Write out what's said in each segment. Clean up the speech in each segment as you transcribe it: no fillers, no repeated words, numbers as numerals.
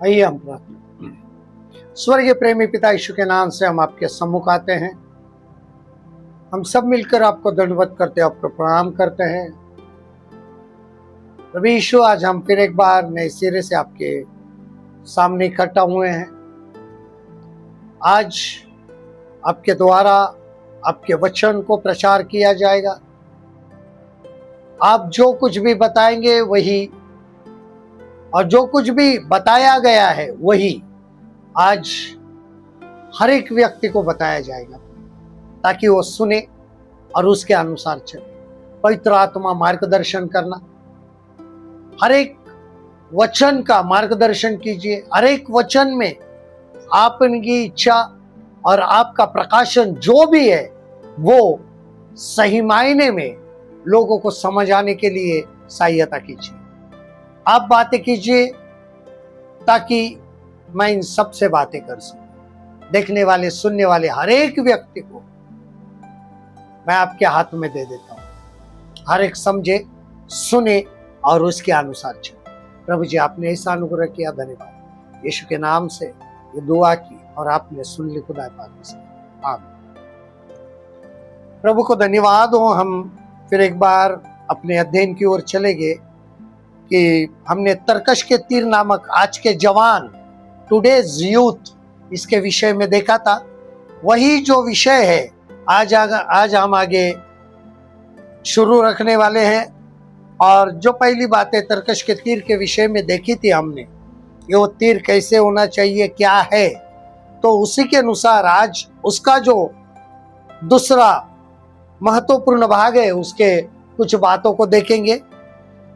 आइए हम प्रार्थना। स्वर्गीय प्रेमी पिता यीशु के नाम से हम आपके सम्मुख आते हैं। हम सब मिलकर आपको दंडवत करते हैं, आपको प्रणाम करते हैं। प्रभु यीशु, आज हम फिर एक बार नए सिरे से आपके सामने इकट्ठा हुए हैं। आज आपके द्वारा आपके वचन को प्रचार किया जाएगा। आप जो कुछ भी बताएंगे वही, और जो कुछ भी बताया गया है वही आज हर एक व्यक्ति को बताया जाएगा, ताकि वो सुने और उसके अनुसार चले। पवित्र आत्मा मार्गदर्शन करना, हर एक वचन का मार्गदर्शन कीजिए। हर एक वचन में आपकी इच्छा और आपका प्रकाशन जो भी है वो सही मायने में लोगों को समझ आने के लिए सहायता कीजिए। आप बातें कीजिए ताकि मैं इन सब से बातें कर सकूं। देखने वाले, सुनने वाले हर एक व्यक्ति को मैं आपके हाथ में दे देता हूं। हर एक समझे, सुने और उसके अनुसार चले। प्रभु जी, आपने ऐसा अनुग्रह किया, धन्यवाद। यीशु के नाम से ये दुआ की और आपने सुन ली, खुदा पाक से आमीन। प्रभु को धन्यवाद हो। हम फिर एक बार अपने अध्ययन की ओर चले गए कि हमने तर्कश के तीर नामक आज के जवान, टुडेज यूथ, इसके विषय में देखा था। वही जो विषय है आज हम आगे शुरू रखने वाले हैं। और जो पहली बातें तर्कश के तीर के विषय में देखी थी हमने, ये वो तीर कैसे होना चाहिए, क्या है, तो उसी के अनुसार आज उसका जो दूसरा महत्वपूर्ण भाग है उसके कुछ बातों को देखेंगे।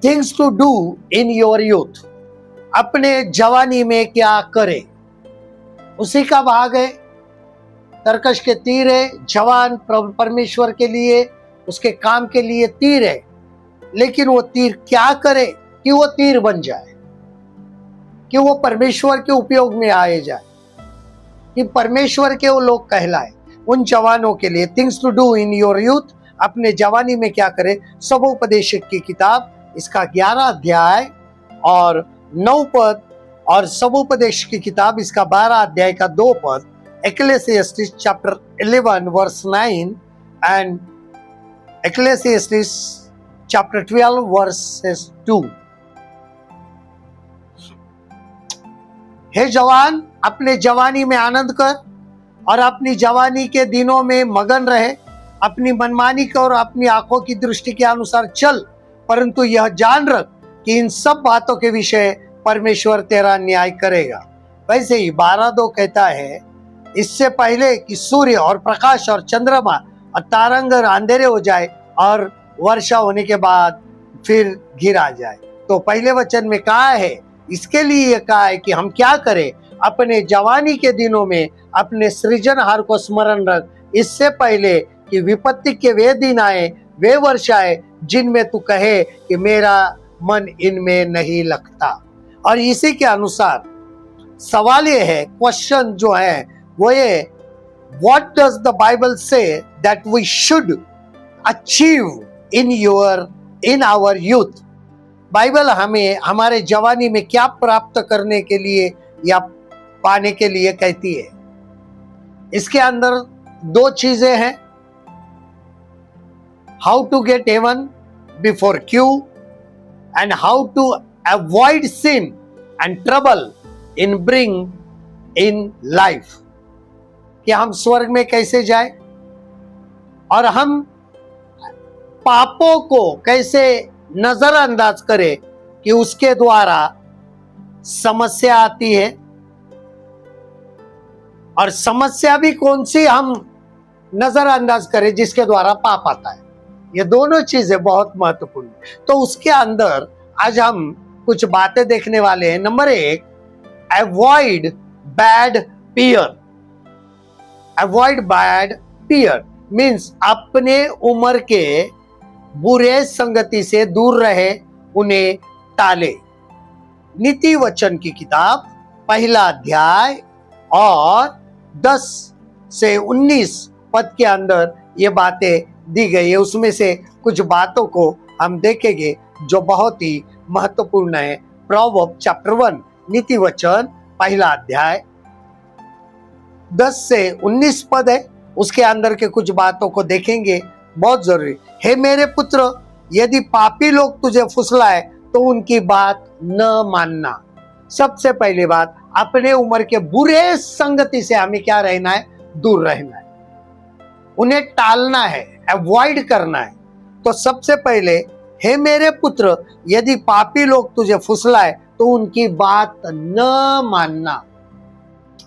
Things to do in your youth, अपने जवानी में क्या करें, उसी का भाग है। तर्कश के तीर है, जवान परमेश्वर के लिए, उसके काम के लिए तीर है। लेकिन वो तीर क्या करे कि वो तीर बन जाए, कि वो परमेश्वर के उपयोग में आए जाए, कि परमेश्वर के वो लोग कहलाए। उन जवानों के लिए things to do in your youth, अपने जवानी में क्या करें। सबोपदेशक की किताब इसका 11 अध्याय और 9 पद, और सबोपदेश की किताब इसका 12 अध्याय का 2 पद, Ecclesiastes chapter 11 verse 9 and Ecclesiastes chapter 12 verses 2। हे जवान, अपने जवानी में आनंद कर और अपनी जवानी के दिनों में मगन रहे। अपनी मनमानी कर और अपनी आंखों की दृष्टि के अनुसार चल, परंतु यह जान रख कि इन सब बातों के विषय परमेश्वर तेरा न्याय करेगा। वैसे ही 12:2 कहता है, इससे पहले कि सूर्य और प्रकाश और चंद्रमा और तारंगर अंधेरे हो जाए और वर्षा होने के बाद फिर गिरा जाए। तो पहले वचन में कहा है, इसके लिए कहा है कि हम क्या करें। अपने जवानी के दिनों में अपने सृजनहार को स्मरण रख, इससे पहले कि विपत्ति के वे दिन आए, वे वर्ष आए जिनमें तू कहे कि मेरा मन इनमें नहीं लगता। और इसी के अनुसार सवाल ये है, क्वेश्चन जो है वो ये, what does the Bible say that we should achieve in our youth. Bible हमें हमारे जवानी में क्या प्राप्त करने के लिए या पाने के लिए कहती है। इसके अंदर 2 चीजें हैं, how to get heaven before cue and how to avoid sin and trouble in bring in life, कि हम स्वर्ग में कैसे जाए और हम पापों को कैसे नजरअंदाज करें कि उसके द्वारा समस्या आती है, और समस्या भी कौन सी हम नजरअंदाज करें जिसके द्वारा पाप आता है। ये दोनों चीजें बहुत महत्वपूर्ण है। तो उसके अंदर आज हम कुछ बातें देखने वाले हैं। Number 1, avoid bad peer. Avoid bad peer means अपने उम्र के बुरे संगति से दूर रहे, उन्हें टाले। नीति वचन की किताब 1 अध्याय और 10 से 19 पद के अंदर ये बातें दी गई है। उसमें से कुछ बातों को हम देखेंगे जो बहुत ही महत्वपूर्ण है। प्रोवर्ब चैप्टर 1 नीति वचन पहला अध्याय 10 से 19 पद है, उसके अंदर के कुछ बातों को देखेंगे, बहुत जरूरी। हे मेरे पुत्र, यदि पापी लोग तुझे फुसलाए तो उनकी बात न मानना। सबसे पहली बात, अपने उम्र के बुरे संगति से हमें क्या रहना है? दूर रहना है, उन्हें टालना है, अवॉइड करना है। तो सबसे पहले, हे मेरे पुत्र, यदि पापी लोग तुझे फुसलाए तो उनकी बात न मानना।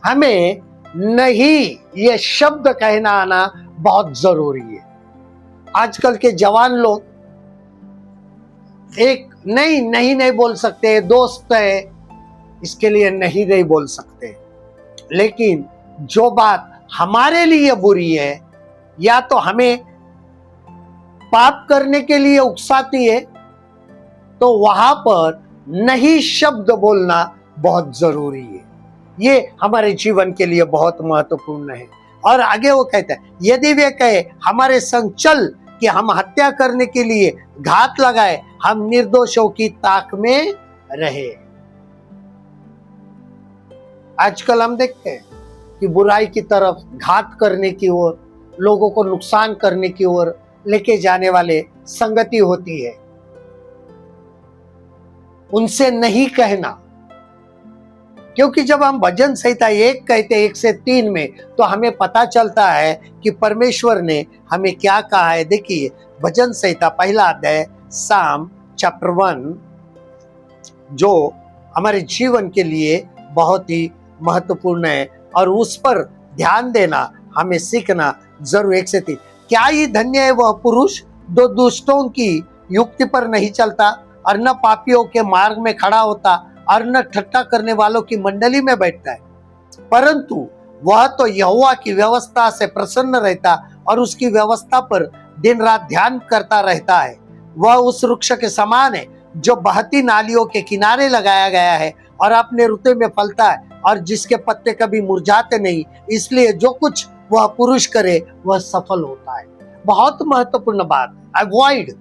हमें नहीं ये शब्द कहना आना बहुत जरूरी है। आजकल के जवान लोग एक नहीं बोल सकते, दोस्त है इसके लिए नहीं बोल सकते, लेकिन जो बात हमारे लिए बुरी है या तो हमें पाप करने के लिए उकसाती है, तो वहां पर नहीं शब्द बोलना बहुत जरूरी है। ये हमारे जीवन के लिए बहुत महत्वपूर्ण है। और आगे वो कहता है, यदि वे कहे हमारे संग चल कि हम हत्या करने के लिए घात लगाए, हम निर्दोषों की ताक में रहे। आजकल हम देखते हैं कि बुराई की तरफ, घात करने की ओर, लोगों को नुकसान करने की ओर लेके जाने वाले संगति होती है। उनसे नहीं कहना, क्योंकि जब हम भजन संहिता 1 कहते 1 से 3 में, तो हमें पता चलता है कि परमेश्वर ने हमें क्या कहा है। देखिए, भजन संहिता पहला अध्याय साम चैप्टर 1, जो हमारे जीवन के लिए बहुत ही महत्वपूर्ण है और उस पर ध्यान देना हमें सीखना जरूर। 1 से 3, क्या ही धन्य है वह पुरुष जो दुष्टों की युक्ति पर नहीं चलता और न पापियों के मार्ग में खड़ा होता और न ठट्टा करने वालों की मंडली में बैठता है, परंतु वह तो यहोवा की व्यवस्था से प्रसन्न रहता और उसकी व्यवस्था पर दिन रात ध्यान करता रहता है। वह उस वृक्ष के समान है जो बहती नालियों के किनारे लगाया गया है और अपने रुते में फलता है और जिसके पत्ते कभी मुरझाते नहीं, इसलिए जो कुछ वह पुरुष करे वह सफल होता है। बहुत महत्वपूर्ण बात, अवॉइड।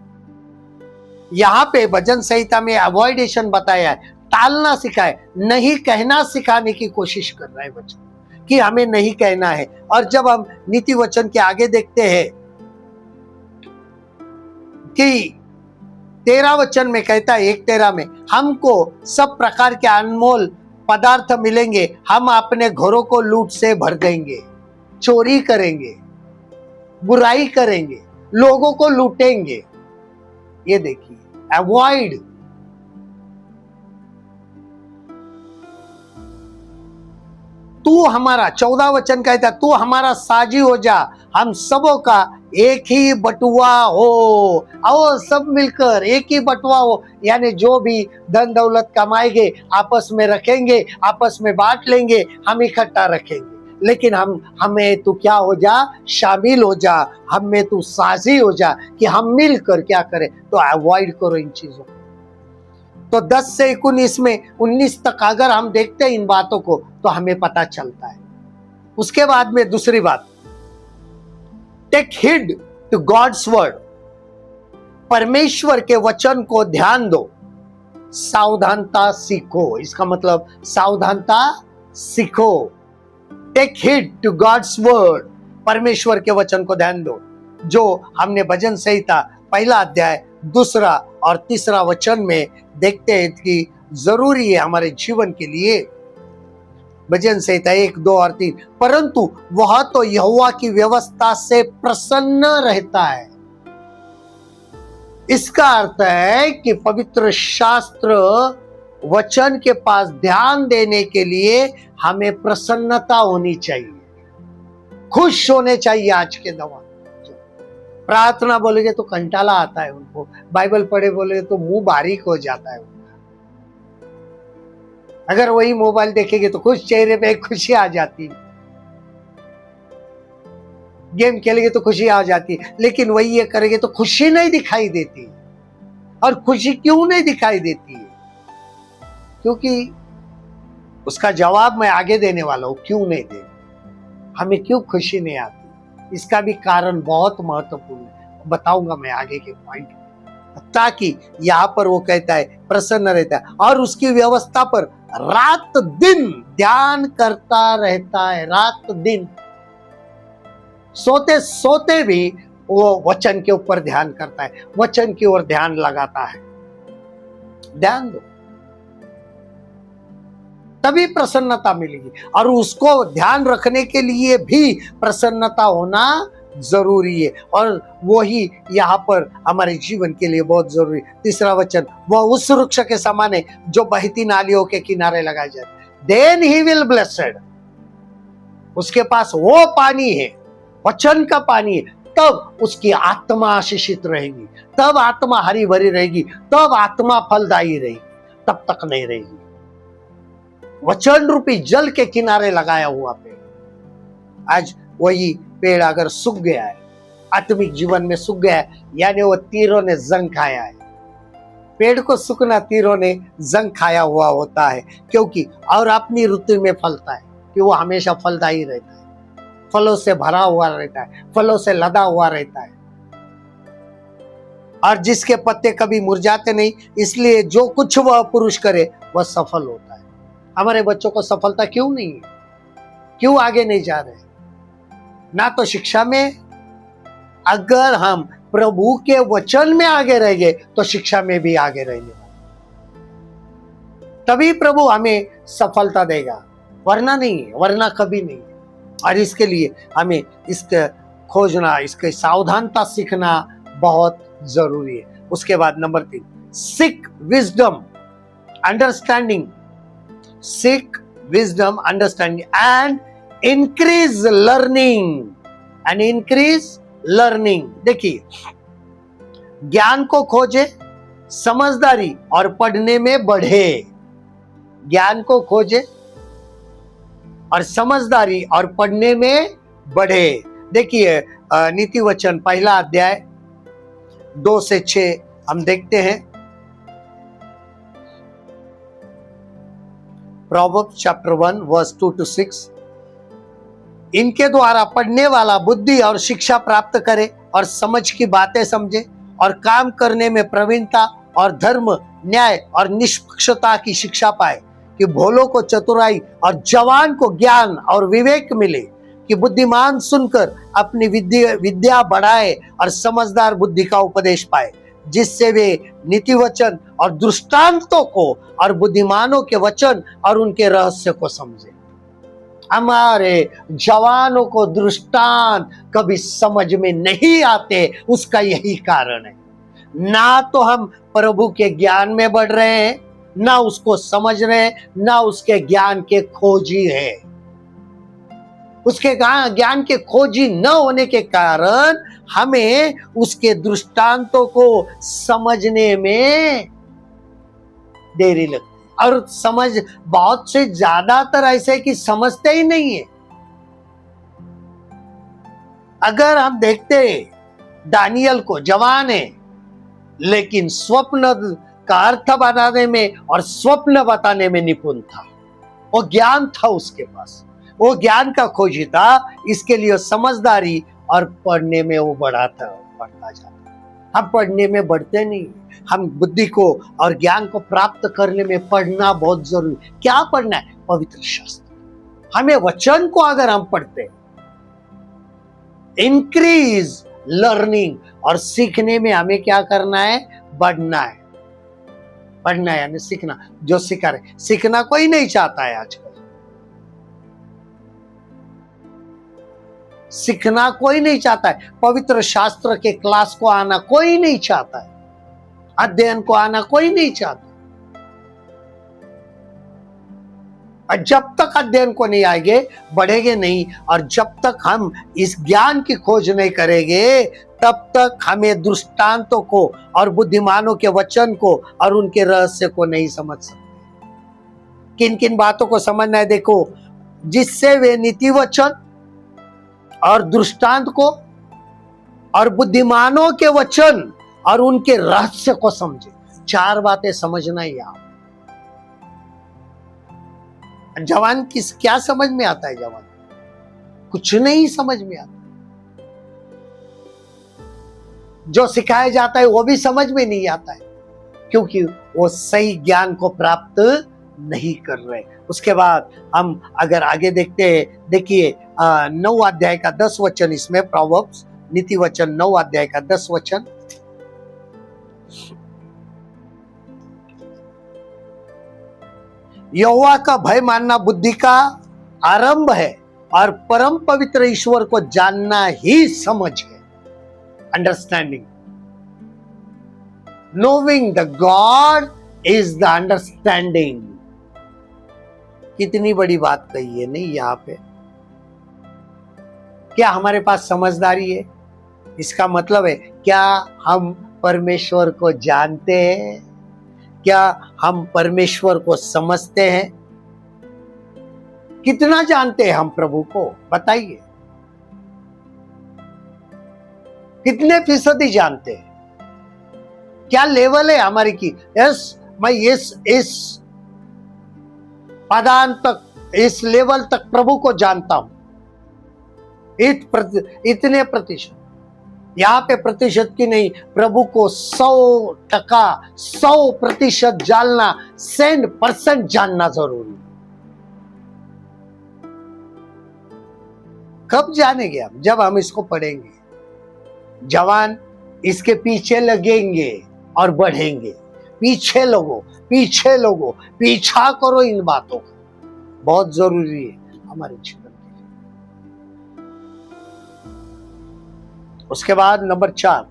यहाँ पे भजन संहिता में अवॉइडेशन बताया है, टालना सिखाए, नहीं कहना सिखाने की कोशिश कर रहा है वचन कि हमें नहीं कहना है। और जब हम नीति वचन के आगे देखते हैं कि 13 वचन में कहता है, 1:13 में, हमको सब प्रकार के अनमोल पदार्थ मिलेंगे, हम अपने घरों को लूट से भर देंगे, चोरी करेंगे, बुराई करेंगे, लोगों को लूटेंगे। ये देखिए, अवॉइड। तू हमारा, 14 वचन कहता है, तू हमारा साजी हो जा, हम सबों का एक ही बटुआ हो। आओ सब मिलकर एक ही बटुआ हो, यानी जो भी धन दौलत कमाएंगे आपस में रखेंगे, आपस में बांट लेंगे, हम इकट्ठा रखेंगे। लेकिन हमें तू क्या हो जा? शामिल हो जा, हमें तू साजी हो जा कि हम मिलकर क्या करें। तो अवॉइड करो इन चीजों को। तो 10 से 19 में 19 तक अगर हम देखते हैं इन बातों को तो हमें पता चलता है। उसके बाद में दूसरी बात, take heed to God's word, परमेश्वर के वचन को ध्यान दो, सावधानता सीखो। इसका मतलब सावधानता सीखो। Take heed to God's word, परमेश्वर के वचन को ध्यान दो, जो हमने भजन संहिता पहला अध्याय 2 और 3 वचन में देखते हैं कि जरूरी है हमारे जीवन के लिए। भजन संहिता 1, 2 और 3, परंतु वह तो यहोवा की व्यवस्था से प्रसन्न रहता है। इसका अर्थ है कि पवित्र शास्त्र वचन के पास ध्यान देने के लिए हमें प्रसन्नता होनी चाहिए, खुश होने चाहिए। आज के दौरान प्रार्थना बोलेंगे तो कंटाला आता है उनको, बाइबल पढ़े बोले तो मुंह बारीक हो जाता है उनका। अगर वही मोबाइल देखेंगे तो कुछ चेहरे पे खुशी आ जाती है, गेम खेलेंगे तो खुशी आ जाती है, लेकिन वही ये करेंगे तो खुशी नहीं दिखाई देती। और खुशी क्यों नहीं दिखाई देती है? क्योंकि उसका जवाब मैं आगे देने वाला हूं, क्यों नहीं दे, हमें क्यों खुशी नहीं आती। इसका भी कारण बहुत महत्वपूर्ण है, बताऊंगा मैं आगे के पॉइंट में। ताकि यहाँ पर वो कहता है प्रसन्न रहता है और उसकी व्यवस्था पर रात दिन ध्यान करता रहता है, रात दिन सोते सोते भी वो वचन के ऊपर ध्यान करता है, वचन की ओर ध्यान लगाता है। ध्यान दो, तभी प्रसन्नता मिलेगी। और उसको ध्यान रखने के लिए भी प्रसन्नता होना जरूरी है, और वही यहाँ पर हमारे जीवन के लिए बहुत जरूरी है। तीसरा वचन, वह उस वृक्ष के समान है जो बहती नालियों के किनारे लगाए जाते, देन ही विल ब्लेसेड। उसके पास वो पानी है, वचन का पानी है, तब उसकी आत्मा आशीषित रहेगी, तब आत्मा हरी भरी रहेगी, तब आत्मा फलदायी रहेगी, तब तक नहीं रहेगी। वचन रूपी जल के किनारे लगाया हुआ पेड़, आज वही पेड़ अगर सूख गया है, आत्मिक जीवन में सूख गया है, यानी वो तीरों ने जंग खाया है। पेड़ को सूखना तीरों ने जंग खाया हुआ होता है, क्योंकि और अपनी ऋतु में फलता है कि वो हमेशा फलदायी रहता है, फलों से भरा हुआ रहता है, फलों से लदा हुआ रहता है, और जिसके पत्ते कभी मुरझाते नहीं, इसलिए जो कुछ वह पुरुष करे वह सफल होता है। हमारे बच्चों को सफलता क्यों नहीं है? क्यों आगे नहीं जा रहे? ना तो शिक्षा में, अगर हम प्रभु के वचन में आगे रहेंगे तो शिक्षा में भी आगे रहेंगे, तभी प्रभु हमें सफलता देगा, वरना नहीं है, वरना कभी नहीं है। और इसके लिए हमें इसके खोजना, इसके सावधानता सीखना बहुत जरूरी है। उसके बाद number 3, seek wisdom understanding, seek wisdom understanding and increase learning, and increase learning. देखिए, ज्ञान को खोजे, समझदारी और पढ़ने में बढ़े। ज्ञान को खोजे और समझदारी और पढ़ने में बढ़े। देखिए, नीति वचन पहला अध्याय 2 से 6 हम देखते हैं। प्रोवर्ब्स चैप्टर 1 वर्स 2 to 6, इनके द्वारा पढ़ने वाला बुद्धि और शिक्षा प्राप्त करे और समझ की बातें समझे और काम करने में प्रवीणता और धर्म, न्याय और निष्पक्षता की शिक्षा पाए, कि भोलों को चतुराई और जवान को ज्ञान और विवेक मिले, कि बुद्धिमान सुनकर अपनी विद्या बढ़ाए और समझदार बुद्धि का उपदेश पाए, जिससे वे नीति वचन और दृष्टांतों को और बुद्धिमानों के वचन और उनके रहस्य को समझे। हमारे जवानों को दृष्टांत कभी समझ में नहीं आते, उसका यही कारण है। ना तो हम प्रभु के ज्ञान में बढ़ रहे हैं, ना उसको समझ रहे हैं, ना उसके ज्ञान के खोजी है। उसके ज्ञान के खोजी न होने के कारण हमें उसके दृष्टांतों को समझने में देरी लगती, और समझ बहुत से ज्यादातर ऐसे कि समझते ही नहीं है। अगर हम देखते, दानियल को जवान है, लेकिन स्वप्न का अर्थ बनाने में और स्वप्न बताने में निपुण था, वो ज्ञान था उसके पास, वो ज्ञान का खोजी था, इसके लिए समझदारी और पढ़ने में वो बढ़ता जाता। हम पढ़ने में बढ़ते नहीं, हम बुद्धि को और ज्ञान को प्राप्त करने में पढ़ना बहुत जरूरी। क्या पढ़ना है? पवित्र शास्त्र। हमें वचन को अगर हम पढ़ते, इंक्रीज लर्निंग, और सीखने में हमें क्या करना है? बढ़ना है। पढ़ना है यानी सीखना। जो सिखा रहे, सीखना कोई नहीं चाहता है आजकल, सीखना कोई नहीं चाहता है। पवित्र शास्त्र के क्लास को आना कोई नहीं चाहता है, अध्ययन को आना कोई नहीं चाहता। और जब तक अध्ययन को नहीं आएंगे, बढ़ेंगे नहीं, और जब तक हम इस ज्ञान की खोज नहीं करेंगे, तब तक हमें दृष्टांतों को और बुद्धिमानों के वचन को और उनके रहस्य को नहीं समझ सकते। किन किन बातों को समझना है? देखो, जिससे वे नीति वचन और दृष्टांत को और बुद्धिमानों के वचन और उनके रहस्य को समझे। 4 बातें समझना ही आप। जवान किस क्या समझ में आता है? जवान कुछ नहीं समझ में आता, जो सिखाया जाता है वो भी समझ में नहीं आता है, क्योंकि वो सही ज्ञान को प्राप्त नहीं कर रहे। उसके बाद हम अगर आगे देखते हैं, देखिए 9 अध्याय का 10 वचन, इसमें प्रोवर्ब्स नीति वचन 9 अध्याय का 10 वचन। यहोवा का भय मानना बुद्धि का आरंभ है और परम पवित्र ईश्वर को जानना ही समझ है। Understanding, नोविंग the God is the understanding. कितनी बड़ी बात कही है नहीं यहाँ पे। क्या हमारे पास समझदारी है? इसका मतलब है क्या हम परमेश्वर को जानते हैं? क्या हम परमेश्वर को समझते हैं? कितना जानते हैं हम प्रभु को? बताइए, कितने फीसदी जानते हैं? क्या लेवल है हमारी की? यस, मैं इस पदान तक, इस लेवल तक प्रभु को जानता हूं। इतने प्रतिशत, यहां पे प्रतिशत की नहीं, प्रभु को 100% 100% जानना, 100% जानना जरूरी। कब जानेंगे हम? जब हम इसको पढ़ेंगे। जवान इसके पीछे लगेंगे और बढ़ेंगे। पीछे लगो, पीछे लगो, पीछा करो इन बातों का। बहुत जरूरी है हमारे जीवन के लिए। उसके बाद number 4,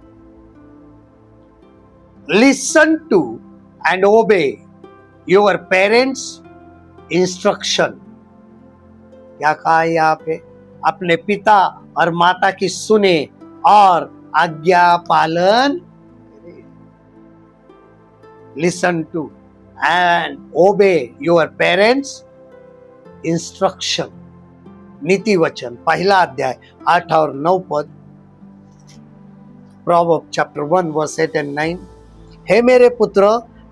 listen to and obey your parents instruction. क्या कहा है यहाँ पे? अपने पिता और माता की सुने और आज्ञा पालन करें। Listen to and obey your parents instruction. नीति वचन 1 अध्याय 8 और 9 पद, प्रोवर्ब चैप्टर 1 वर्स 8 and 9। हे मेरे पुत्र,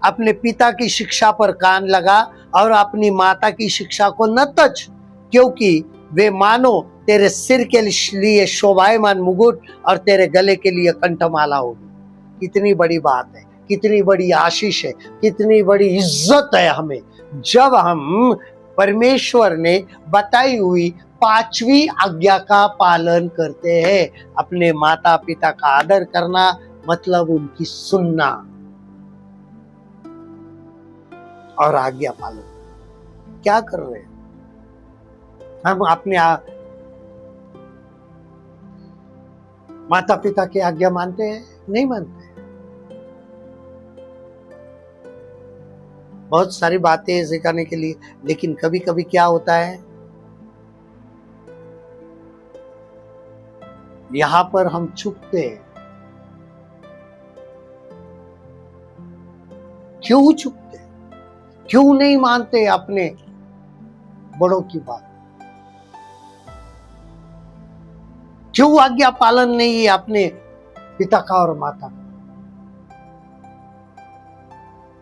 अपने पिता की शिक्षा पर कान लगा और अपनी माता की शिक्षा को न तज, क्योंकि वे मानो तेरे सिर के लिए शोभायमान मुकुट और तेरे गले के लिए कंठमाला होगी। कितनी बड़ी बात है, कितनी बड़ी आशीष है, कितनी बड़ी इज्जत है हमें, जब हम परमेश्वर ने बताई हुई 5वीं आज्ञा का पालन करते हैं। अपने माता पिता का आदर करना मतलब उनकी सुनना और आज्ञा पालन। क्या कर रहे हैं हम? अपने माता पिता की आज्ञा मानते हैं? नहीं मानते। बहुत सारी बातें सिखाने के लिए, लेकिन कभी कभी क्या होता है, यहां पर हम चुकते हैं। क्यों चुकते? क्यों नहीं मानते अपने बड़ों की बात? क्यों आज्ञा पालन नहीं है अपने पिता का और माता का?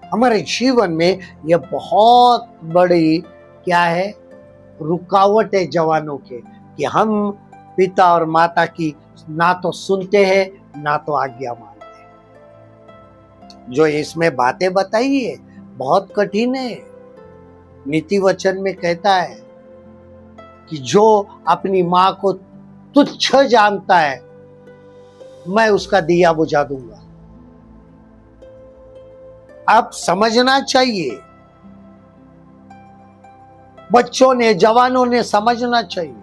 हमारे जीवन में यह बहुत बड़ी क्या है, रुकावट है जवानों के, कि हम पिता और माता की ना तो सुनते हैं ना तो आज्ञा मानते हैं। जो इसमें बातें बताई है बहुत कठिन है। नीति वचन में कहता है कि जो अपनी मां को तुच्छ जानता है, मैं उसका दिया बुझा दूंगा। अब समझना चाहिए, बच्चों ने, जवानों ने समझना चाहिए,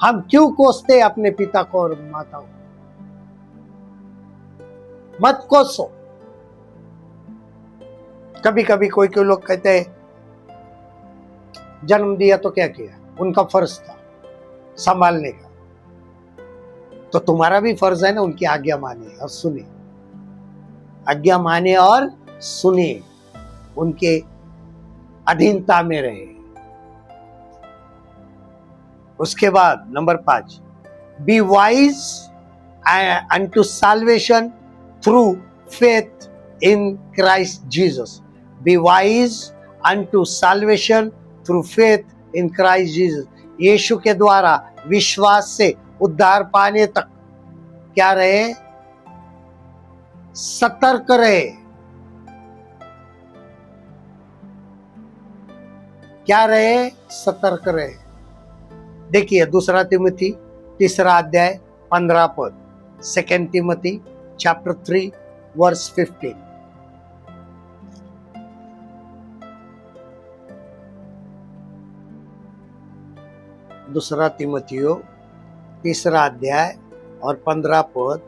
हम क्यों कोसते अपने पिता को और माता को? मत कोसो। कभी कभी कोई लोग कहते हैं जन्म दिया तो क्या किया, उनका फर्ज था संभालने का। तो तुम्हारा भी फर्ज है ना, उनकी आज्ञा माने और सुने। आज्ञा माने और सुने, उनके अधीनता में रहे। उसके बाद number 5, be wise unto salvation through faith in Christ Jesus. Be wise unto salvation through faith in Christ Jesus. यीशु के द्वारा विश्वास से उद्धार पाने तक क्या रहे? सतर्क रहे। क्या रहे? सतर्क रहे। देखिए 2 तिमोथी 3 अध्याय 15 पद, 2 तिमोथी चैप्टर 3 वर्स 15। दूसरा तिमोथियो 3 अध्याय और 15 पद,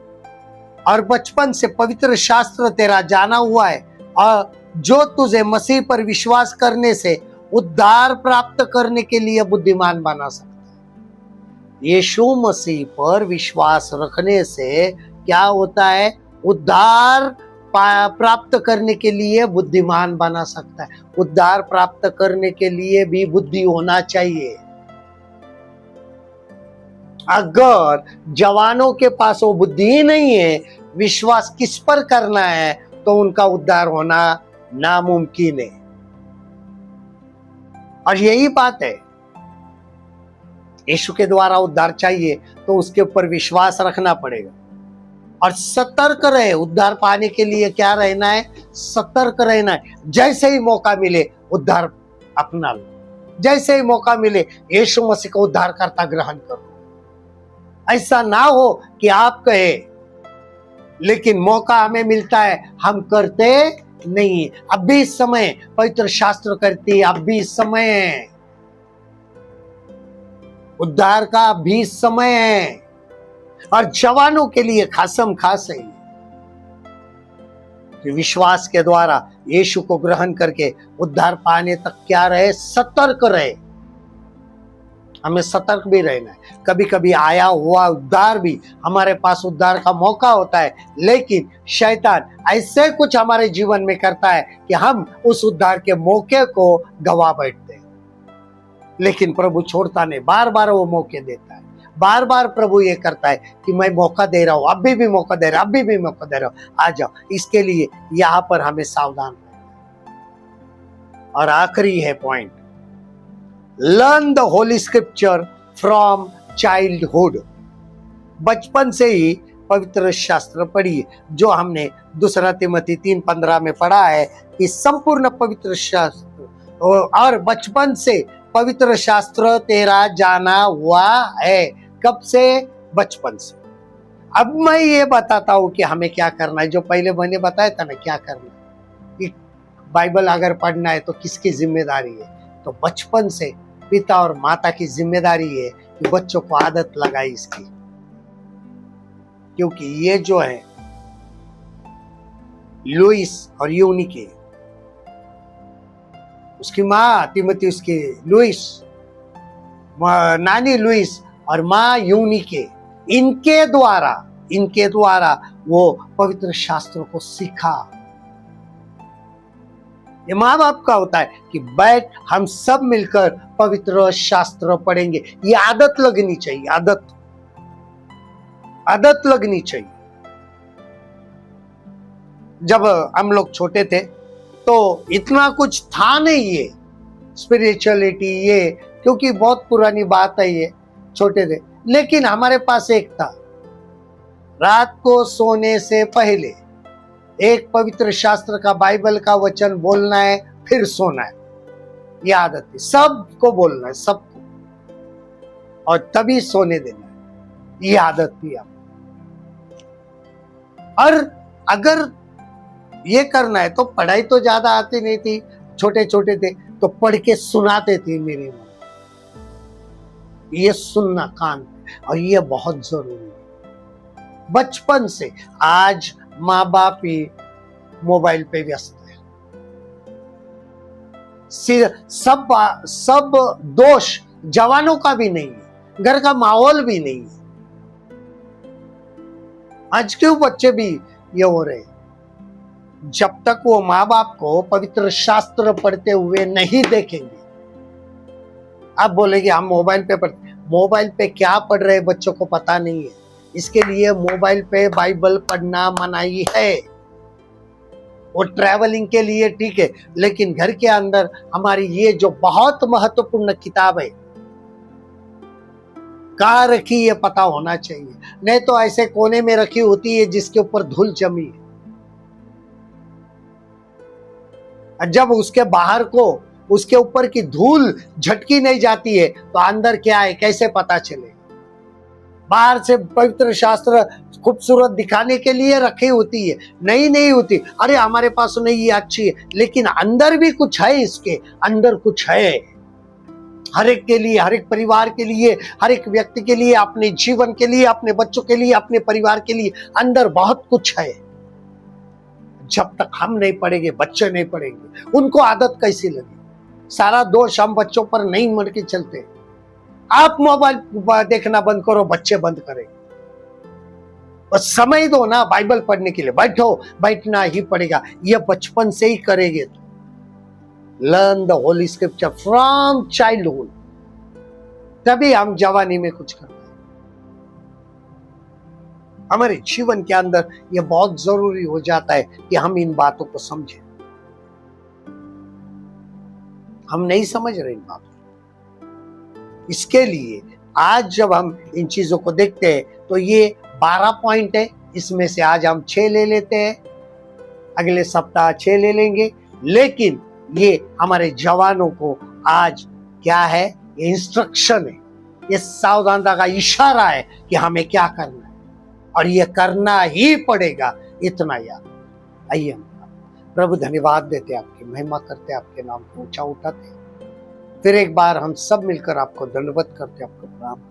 और बचपन से पवित्र शास्त्र तेरा जाना हुआ है, और जो तुझे मसीह पर विश्वास करने से उद्धार प्राप्त करने के लिए बुद्धिमान बना सकता है। यीशु मसीह पर विश्वास रखने से क्या होता है? उद्धार प्राप्त करने के लिए बुद्धिमान बना सकता है। उद्धार प्राप्त करने के लिए भी बुद्धि होना चाहिए। अगर जवानों के पास वो बुद्धि ही नहीं है, विश्वास किस पर करना है, तो उनका उद्धार होना नामुमकिन है। और यही बात है, यीशु के द्वारा उद्धार चाहिए तो उसके ऊपर विश्वास रखना पड़ेगा और सतर्क रहे। उद्धार पाने के लिए क्या रहना है? सतर्क रहना है। जैसे ही मौका मिले उद्धार अपना लो, जैसे ही मौका मिले यीशु मसीह को उद्धारकर्ता ग्रहण करो। ऐसा ना हो कि आप कहे लेकिन मौका हमें मिलता है, हम करते नहीं। अब भी इस समय पवित्र शास्त्र करती है, अब भी इस समय है, उद्धार का भी समय है, और जवानों के लिए खासम खास है कि विश्वास के द्वारा यीशु को ग्रहण करके उद्धार पाने तक क्या रहे? सतर्क रहे। हमें सतर्क भी रहना है। कभी कभी आया हुआ उद्धार भी हमारे पास उद्धार का मौका होता है, लेकिन शैतान ऐसे कुछ हमारे जीवन में करता है कि हम उस उद्धार के मौके को गवा बैठते हैं। लेकिन प्रभु छोड़ता नहीं, बार बार वो मौके देता है। बार बार प्रभु ये करता है कि मैं मौका दे रहा हूं, अभी भी मौका दे रहा हूं, अभी भी मौका दे रहा हूं, आ जाओ। इसके लिए यहां पर हमें सावधान रहना। और आखिरी है point, learn the Holi scripture from childhood. बचपन से ही पवित्र शास्त्र पढ़िए। जो हमने 2 तिमोथी 3:15 में पढ़ा है कि संपूर्ण पवित्र शास्त्र और बचपन से पवित्र शास्त्र तेरा जाना हुआ है। कब से? बचपन से। अब मैं ये बताता हूं कि हमें क्या करना है। जो पहले मैंने बताया था ना क्या करना है, कि बाइबल अगर पढ़ना है तो किसकी जिम्मेदारी है? तो बचपन से पिता और माता की जिम्मेदारी है कि बच्चों को आदत लगाए इसकी। क्योंकि ये जो है लुइस और यूनिके, उसकी माँ तिमोथी, उसकी लुइस, नानी लुइस और माँ यूनिके, इनके द्वारा वो पवित्र शास्त्रों को सीखा। ये माँ बाप का होता है कि बैठ हम सब मिलकर पवित्र शास्त्र पढ़ेंगे। ये आदत लगनी चाहिए, आदत लगनी चाहिए। जब हम लोग छोटे थे तो इतना कुछ था नहीं ये स्पिरिचुअलिटी, ये क्योंकि बहुत पुरानी बात है, ये छोटे थे। लेकिन हमारे पास एक था, रात को सोने से पहले एक पवित्र शास्त्र का, बाइबल का वचन बोलना है, फिर सोना है। ये आदत थी, सबको बोलना है, सबको, और तभी सोने देना है। ये आदत थी अब। और अगर ये करना है तो पढ़ाई तो ज्यादा आती नहीं थी, छोटे छोटे थे तो पढ़ के सुनाते थे मेरे मन। ये सुनना कान, और ये बहुत जरूरी है बचपन से। आज माँ बाप ही मोबाइल पे व्यस्त है। सब दोष जवानों का भी नहीं है, घर का माहौल भी नहीं है। आज के बच्चे भी ये हो रहे। जब तक वो माँ बाप को पवित्र शास्त्र पढ़ते हुए नहीं देखेंगे, आप बोलेंगे हम मोबाइल पे पढ़ते। मोबाइल पे क्या पढ़ रहे बच्चों को पता नहीं है। इसके लिए मोबाइल पे बाइबल पढ़ना मनाही है। वो ट्रैवलिंग के लिए ठीक है, लेकिन घर के अंदर हमारी ये जो बहुत महत्वपूर्ण किताब है, कहाँ रखी ये पता होना चाहिए। नहीं तो ऐसे कोने में रखी होती है जिसके ऊपर धूल जमी है। जब उसके बाहर को उसके ऊपर की धूल झटकी नहीं जाती है तो अंदर क्या है कैसे पता चले? बाहर से पवित्र शास्त्र खूबसूरत दिखाने के लिए रखी होती है, नहीं होती। अरे हमारे पास नहीं, ये अच्छी है, लेकिन अंदर भी कुछ है, इसके अंदर कुछ है। हर एक के लिए, हर एक परिवार के लिए, हर एक व्यक्ति के लिए, अपने जीवन के लिए, अपने बच्चों के लिए, अपने परिवार के लिए अंदर बहुत कुछ है। जब तक हम नहीं पढ़ेंगे, बच्चे नहीं पढ़ेंगे, उनको आदत कैसी लगी? सारा दोष हम बच्चों पर नहीं मर के चलते। आप मोबाइल देखना बंद करो, बच्चे बंद करें। बस समय दो ना बाइबल पढ़ने के लिए, बैठना ही पड़ेगा। ये बचपन से ही करेंगे तो। Learn the Holi scripture from childhood, तभी हम जवानी में कुछ कर पाए। हमारे जीवन के अंदर यह बहुत जरूरी हो जाता है कि हम इन बातों को समझें। हम नहीं समझ रहे इन बातों को। इसके लिए आज जब हम इन चीजों को देखते हैं तो ये 12 पॉइंट है, इसमें से आज हम 6 ले लेते हैं, अगले सप्ताह 6 ले लेंगे। लेकिन ये हमारे जवानों को आज क्या है? ये इंस्ट्रक्शन है, ये सावधानता का इशारा है कि हमें क्या करना है, और ये करना ही पड़ेगा। इतना याद। आइए हम प्रभु धन्यवाद देते, आपकी महिमा करते, आपके नाम को ऊंचा उठाते। फिर एक बार हम सब मिलकर आपको दंडवत करते, आपको प्रणाम करते।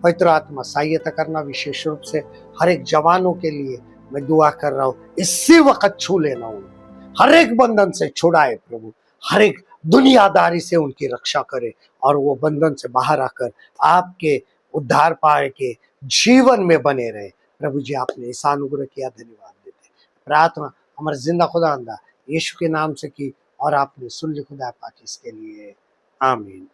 पवित्र आत्मा सहायता करना, विशेष रूप से हर एक जवानों के लिए मैं दुआ कर रहा हूँ, इसी वक्त छू लेना, उन्हें हर एक बंधन से छुड़ाए प्रभु, हर एक दुनियादारी से उनकी रक्षा करे, और वो बंधन से बाहर आकर आपके उद्धार पाए के जीवन में बने रहे। प्रभु जी, आपने ऐसा अनुग्रह किया, धन्यवाद देते। प्रार्थना हमारे जिंदा खुदा अंदा यीशु के नाम से की, और आपने सुन ली खुदा पाक, इसके लिए आमीन।